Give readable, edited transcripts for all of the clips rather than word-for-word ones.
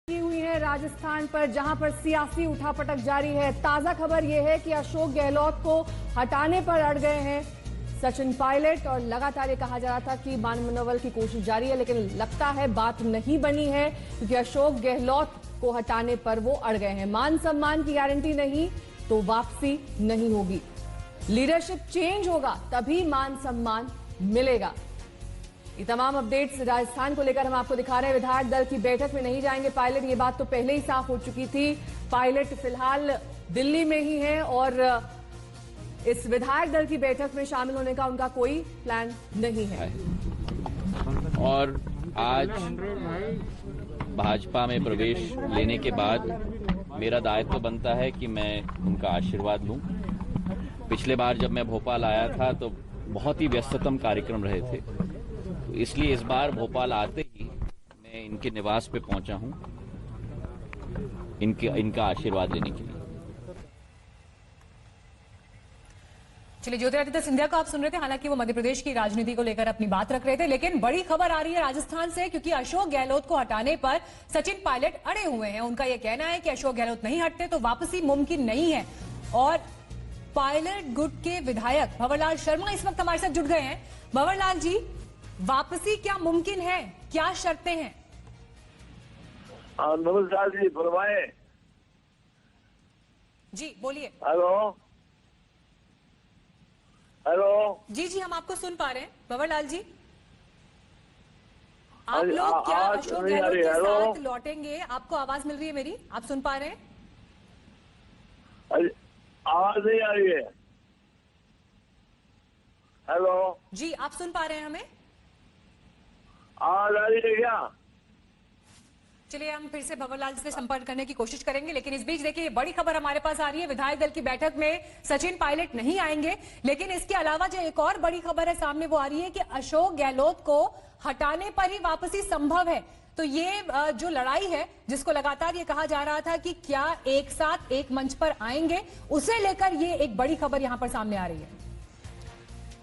की हुई है राजस्थान पर, जहां पर सियासी उठापटक जारी है। ताजा खबर यह है कि अशोक गहलोत को हटाने पर अड़ गए हैं सचिन पायलट, और लगातार ये कहा जा रहा था कि मान मनोबल की कोशिश जारी है, लेकिन लगता है बात नहीं बनी है, क्योंकि अशोक गहलोत को हटाने पर वो अड़ गए हैं। मान सम्मान की गारंटी नहीं तो वापसी नहीं होगी, लीडरशिप चेंज होगा तभी मान सम्मान मिलेगा। ये तमाम अपडेट्स राजस्थान को लेकर हम आपको दिखा रहे हैं। विधायक दल की बैठक में नहीं जाएंगे पायलट, ये बात तो पहले ही साफ हो चुकी थी। पायलट फिलहाल दिल्ली में ही है और इस विधायक दल की बैठक में शामिल होने का उनका कोई प्लान नहीं है। और आज भाजपा में प्रवेश लेने के बाद मेरा दायित्व बनता है कि मैं उनका आशीर्वाद लूं। पिछले बार जब मैं भोपाल आया था तो बहुत ही व्यस्ततम कार्यक्रम रहे थे, तो इसलिए इस बार भोपाल आते ही मैं इनके निवास पे पहुंचा हूं इनका आशीर्वाद लेने के लिए। चलिए, ज्योतिरादित्य सिंधिया को आप सुन रहे थे। हालांकि वो मध्य प्रदेश की राजनीति को लेकर अपनी बात रख रहे थे, लेकिन बड़ी खबर आ रही है राजस्थान से, क्योंकि अशोक गहलोत को हटाने पर सचिन पायलट अड़े हुए हैं। उनका यह कहना है कि अशोक गहलोत नहीं हटते तो वापसी मुमकिन नहीं है। और पायलट गुट के विधायक भंवरलाल शर्मा इस वक्त हमारे साथ जुड़ गए हैं। भंवरलाल जी, वापसी क्या मुमकिन है, क्या शर्तें हैं? नमस्कार जी, फरमाए जी, बोलिए। हेलो हेलो जी जी, हम आपको सुन पा रहे हैं भंवरलाल जी। आप लोग क्या अशोक गहलोत के साथ लौटेंगे? आपको आवाज मिल रही है मेरी? आप सुन पा रहे हैं? आवाज नहीं आ रही है। हेलो जी, आप सुन पा रहे हैं हमें? आवाज आ रही है क्या? चलिए, हम फिर से भंवरलाल से संपर्क करने की कोशिश करेंगे, लेकिन इस बीच देखिए बड़ी खबर हमारे पास आ रही है। विधायक दल की बैठक में सचिन पायलट नहीं आएंगे, लेकिन इसके अलावा जो एक और बड़ी खबर है सामने, वो आ रही है कि अशोक गहलोत को हटाने पर ही वापसी संभव है। तो ये जो लड़ाई है, जिसको लगातार ये कहा जा रहा था कि क्या एक साथ एक मंच पर आएंगे, उसे लेकर ये एक बड़ी खबर यहां पर सामने आ रही है।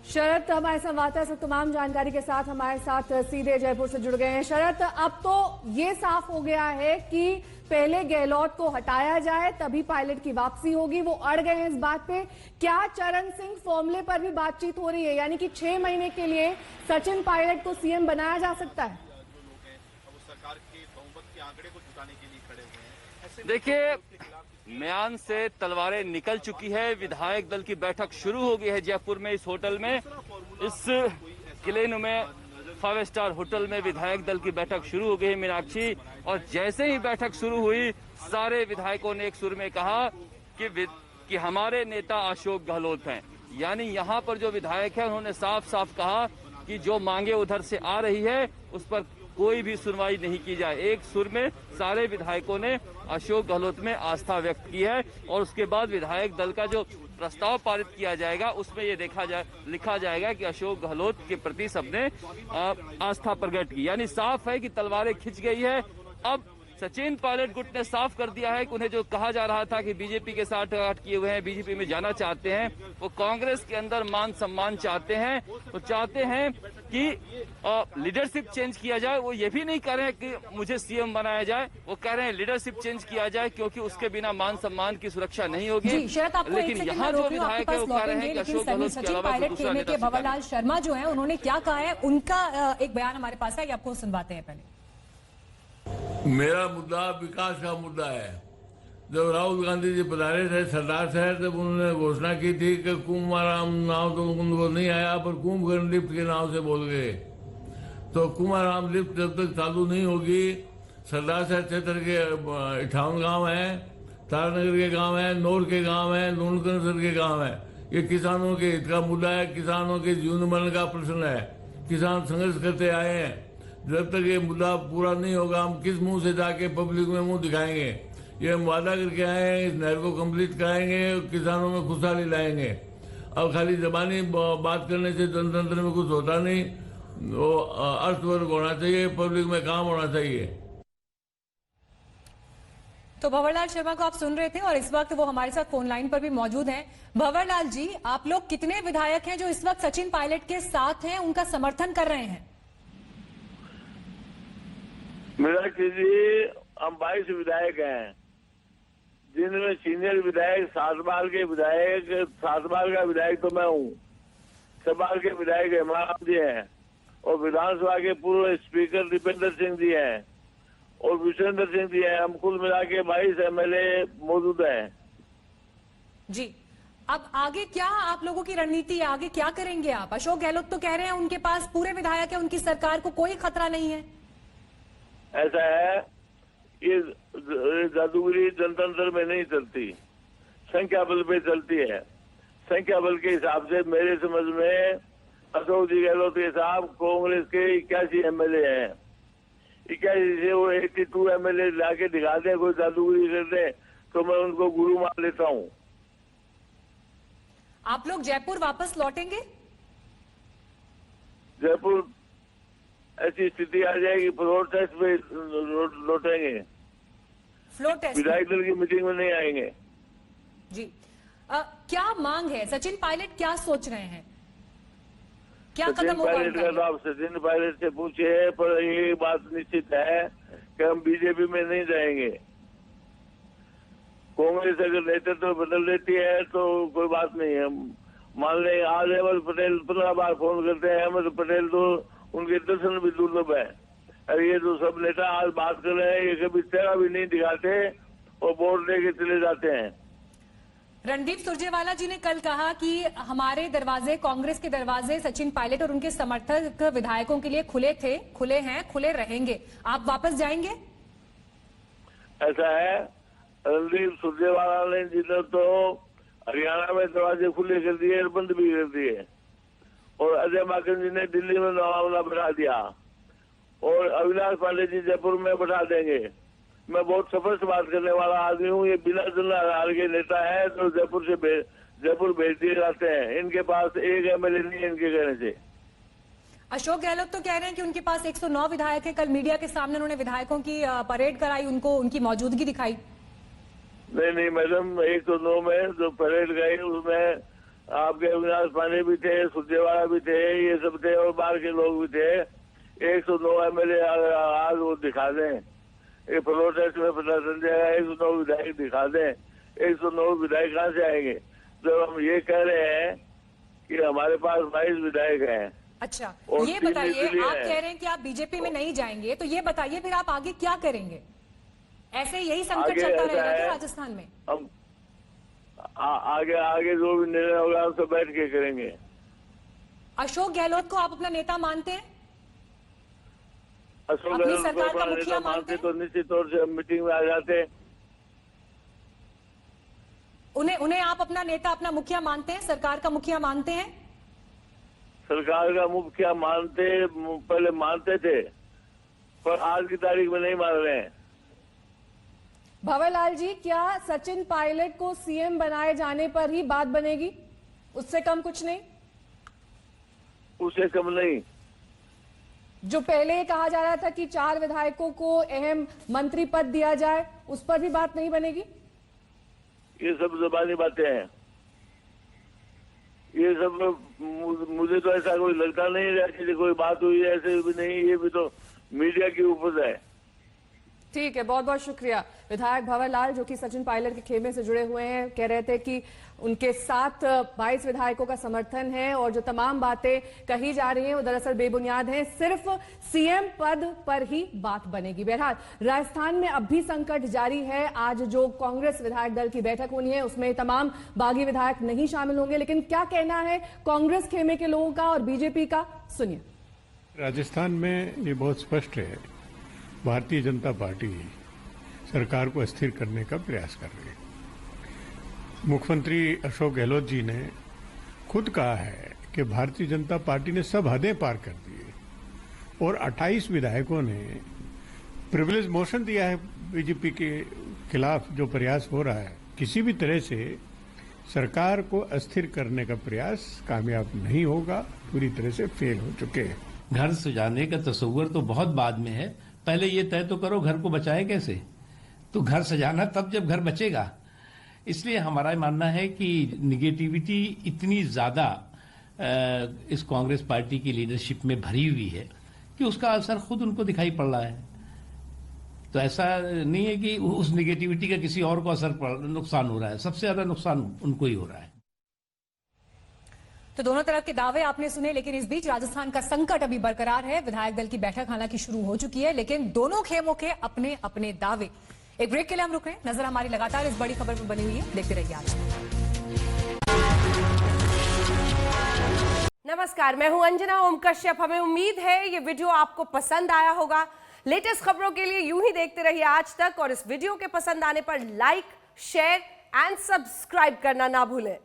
शरद हमारे संवाददाता से तमाम जानकारी के साथ हमारे साथ सीधे जयपुर से जुड़ गए हैं। शरद, अब तो ये साफ हो गया है कि पहले गहलोत को हटाया जाए तभी पायलट की वापसी होगी, वो अड़ गए हैं इस बात पे। क्या चरण सिंह फॉर्मूले पर भी बातचीत हो रही है, यानी कि 6 महीने के लिए सचिन पायलट को सीएम बनाया जा सकता है? देखिए, म्यान से तलवारें निकल चुकी है। विधायक दल की बैठक शुरू हो गई है जयपुर में, इस होटल में, इस किले में 5 स्टार होटल में विधायक दल की बैठक शुरू हो गई है मीनाक्षी। और जैसे ही बैठक शुरू हुई, सारे विधायकों ने एक सुर में कहा कि हमारे नेता अशोक गहलोत हैं। यानी यहाँ पर जो विधायक है उन्होंने साफ साफ कहा कि जो मांगे उधर से आ रही है उस पर कोई भी सुनवाई नहीं की जाए। एक सुर में सारे विधायकों ने अशोक गहलोत में आस्था व्यक्त की है, और उसके बाद विधायक दल का जो प्रस्ताव पारित किया जाएगा उसमें ये लिखा जाएगा कि अशोक गहलोत के प्रति सबने आस्था प्रकट की। यानी साफ है कि तलवारें खिंच गई है। अब सचिन पायलट गुट ने साफ कर दिया है कि उन्हें जो कहा जा रहा था कि बीजेपी के साथ किए हुए हैं, बीजेपी में जाना चाहते हैं, वो कांग्रेस के अंदर मान सम्मान चाहते हैं। वो चाहते हैं कि लीडरशिप चेंज किया जाए। वो ये भी नहीं कह रहे हैं कि मुझे सीएम बनाया जाए, वो कह रहे हैं लीडरशिप चेंज किया जाए, क्योंकि उसके बिना मान सम्मान की सुरक्षा नहीं होगी। लेकिन यहाँ जो विधायक है वो कह रहे हैं कि अशोक गहलोत के अलावा दूसरा नेता भंवरलाल शर्मा जो है, उन्होंने क्या कहा है, उनका एक बयान हमारे पास है, आपको सुनवाते हैं। पहले मेरा मुद्दा विकास का मुद्दा है। जब राहुल गांधी जी पधारे थे सरदार शहर, तब उन्होंने घोषणा की थी कि कुमाराम नाव तो उनको नहीं आया, पर कुंभकर्ण लिफ्ट के नाव से बोल गए। तो कुमाराम लिफ्ट जब तक चालू नहीं होगी, सरदार शहर क्षेत्र के 58 गांव हैं, तारानगर के गांव हैं, नौर के गांव हैं, लूणकरसर के गांव हैं। ये किसानों के हित का मुद्दा है, किसानों के जीवन मरण का प्रश्न है। किसान संघर्ष करते आए हैं। जब तक ये मुद्दा पूरा नहीं होगा, हम किस मुंह से जाके पब्लिक में मुंह दिखाएंगे? ये हम वादा करके आए हैं, इस नहर को कंप्लीट कराएंगे, किसानों में खुशहाली लाएंगे। अब खाली जबानी बात करने से जनतंत्र में कुछ होता नहीं, वो अर्थवर्क होना चाहिए, पब्लिक में काम होना चाहिए। तो भंवरलाल शर्मा को आप सुन रहे थे, और इस वक्त वो हमारे साथ फोन लाइन पर भी मौजूद हैं। भंवरलाल जी, आप लोग कितने विधायक हैं जो इस वक्त सचिन पायलट के साथ हैं, उनका समर्थन कर रहे हैं? मीनाक्षी जी, हम 22 विधायक हैं, जिनमें सीनियर विधायक 7 बार के विधायक, 7 बार का विधायक तो मैं हूँ, 6 बार के विधायक हेमाराम जी हैं, और विधानसभा के पूर्व स्पीकर दीपेंद्र सिंह जी हैं, और विश्वेंद्र सिंह जी हैं। हम कुल मिला के 22 MLA मौजूद हैं। जी, अब आगे क्या आप लोगों की रणनीति है? आगे क्या करेंगे आप? अशोक गहलोत तो कह रहे हैं उनके पास पूरे विधायक है, उनकी सरकार को कोई खतरा नहीं है। ऐसा है, ये जादूगरी जनतंत्र में नहीं चलती, संख्या बल पे चलती है। संख्या बल के हिसाब से मेरे समझ में अशोक जी गहलोत के साहब कांग्रेस के 81 MLA हैं। 81 से वो 82 MLA लाके दिखा दे, कोई जादूगरी कर दे तो मैं उनको गुरु मान लेता हूँ। आप लोग जयपुर वापस लौटेंगे? जयपुर ऐसी स्थिति आ जाएगी, फ्लोर टेस्ट पे लौटेंगे, फ्लोर टेस्ट विधायक दल की मीटिंग में नहीं आएंगे। जी, क्या मांग है? सचिन पायलट क्या सोच रहे हैं? क्या सचिन कदम होगा पायलट उनका? का तो आप सचिन पायलट से पूछिए, पर ये बात निश्चित है कि हम बीजेपी में नहीं जाएंगे। कांग्रेस अगर नेतृत्व बदल देती है तो कोई बात नहीं है, मान लें। आज अहमद पटेल 15 बार फोन करते हैं, अहमद पटेल तो उनके दर्शन भी दुर्लभ है। अरे ये जो सब नेता आज बात कर रहे हैं, ये कभी चेहरा भी नहीं दिखाते और वोट लेके चले जाते हैं। रणदीप सुरजेवाला जी ने कल कहा कि हमारे दरवाजे, कांग्रेस के दरवाजे सचिन पायलट और उनके समर्थक विधायकों के लिए खुले थे, खुले हैं, खुले रहेंगे। आप वापस जाएंगे? ऐसा है, रणदीप सुरजेवाला ने जिधर तो हरियाणा में दरवाजे खुले कर दिए और बंद भी कर दिए, और अजय माकन जी ने दिल्ली में मामला बढ़ा दिया, और अविनाश पांडे जी जयपुर में बैठा देंगे। मैं बहुत स्पष्ट बात करने वाला आदमी हूँ। ये बिना जनाधार के नेता है तो जयपुर भेज दिए जाते हैं। इनके पास एक MLA नहीं है इनके कहने से। अशोक गहलोत तो कह रहे हैं कि उनके पास 109 विधायक है। कल मीडिया के सामने उन्होंने विधायकों की परेड कराई, उनको उनकी मौजूदगी दिखाई। नहीं मैडम, 109 में जो परेड गई उसमें आपके अविनाश पांडे भी थे, सुरजेवाला भी थे, ये सब थे, और बाहर के लोग भी थे। 109 MLA आज वो दिखा दें, एक फ्लोर टेस्ट में पता चल जाएगा। 109 विधायक दिखा दें, 109 विधायक कहाँ से आएंगे? जब हम ये कह रहे हैं कि हमारे पास 22 विधायक हैं। अच्छा, और ये 3 बताइए, इसलिए आप है। कह रहे हैं कि आप बीजेपी में नहीं जाएंगे, तो ये बताइए फिर आप आगे क्या करेंगे? ऐसे यही संकट आगे चलता ऐसा रहेगा है, क्या राजस्थान में? हम आगे जो भी निर्णय होगा हम सब बैठ के करेंगे। अशोक गहलोत को आप अपना नेता मानते हैं? अशोक अपनी गहलोत को सरकार का अपना मुखिया नेता मानते मानते तो निश्चित तौर से हम मीटिंग में आ जाते। उन्हें आप अपना नेता, अपना मुखिया मानते हैं? सरकार का मुखिया मानते हैं? सरकार का मुखिया पहले मानते थे, पर आज की तारीख में नहीं मान रहे हैं। भंवरलाल जी, क्या सचिन पायलट को CM बनाए जाने पर ही बात बनेगी? उससे कम कुछ नहीं? उससे कम नहीं। जो पहले कहा जा रहा था कि 4 विधायकों को अहम मंत्री पद दिया जाए, उस पर भी बात नहीं बनेगी? ये सब ज़बानी बातें हैं। ये सब मुझे तो ऐसा कोई लगता नहीं है कि कोई बात हुई है, ऐसे भी नहीं। ये भी तो मीडिया की उपज है। ठीक है, बहुत बहुत शुक्रिया। विधायक भंवरलाल जो कि सचिन पायलट के खेमे से जुड़े हुए हैं, कह रहे थे कि उनके साथ 22 विधायकों का समर्थन है और जो तमाम बातें कही जा रही हैं वो दरअसल बेबुनियाद हैं। सिर्फ CM पद पर ही बात बनेगी। बहरहाल राजस्थान में अब भी संकट जारी है। आज जो कांग्रेस विधायक दल की बैठक होनी है उसमें तमाम बागी विधायक नहीं शामिल होंगे, लेकिन क्या कहना है कांग्रेस खेमे के लोगों का और बीजेपी का, सुनिए। राजस्थान में ये बहुत स्पष्ट है, भारतीय जनता पार्टी सरकार को अस्थिर करने का प्रयास कर रही है। मुख्यमंत्री अशोक गहलोत जी ने खुद कहा है कि भारतीय जनता पार्टी ने सब हदें पार कर दी है और 28 विधायकों ने प्रिविलेज मोशन दिया है बीजेपी के खिलाफ। जो प्रयास हो रहा है, किसी भी तरह से सरकार को अस्थिर करने का प्रयास कामयाब नहीं होगा, पूरी तरह से फेल हो चुके हैं। घर सजाने का तस्वर तो बहुत बाद में है, पहले ये तय तो करो घर को बचाए कैसे। तो घर सजाना तब जब घर बचेगा। इसलिए हमारा मानना है कि निगेटिविटी इतनी ज्यादा इस कांग्रेस पार्टी की लीडरशिप में भरी हुई है कि उसका असर खुद उनको दिखाई पड़ रहा है। तो ऐसा नहीं है कि उस निगेटिविटी का किसी और को नुकसान हो रहा है, सबसे ज्यादा नुकसान उनको ही हो रहा है। तो दोनों तरफ के दावे आपने सुने, लेकिन इस बीच राजस्थान का संकट अभी बरकरार है। विधायक दल की बैठक हालांकि शुरू हो चुकी है, लेकिन दोनों खेमों के अपने अपने दावे। एक ब्रेक के लिए हम रुक रहे हैं, नजर हमारी लगातार इस बड़ी खबर पर बनी हुई है, देखते रहिए आज। नमस्कार, मैं हूं अंजना ओम कश्यप। हमें उम्मीद है ये वीडियो आपको पसंद आया होगा। लेटेस्ट खबरों के लिए यूं ही देखते रहिए आज तक, और इस वीडियो के पसंद आने पर लाइक, शेयर एंड सब्सक्राइब करना ना भूलें।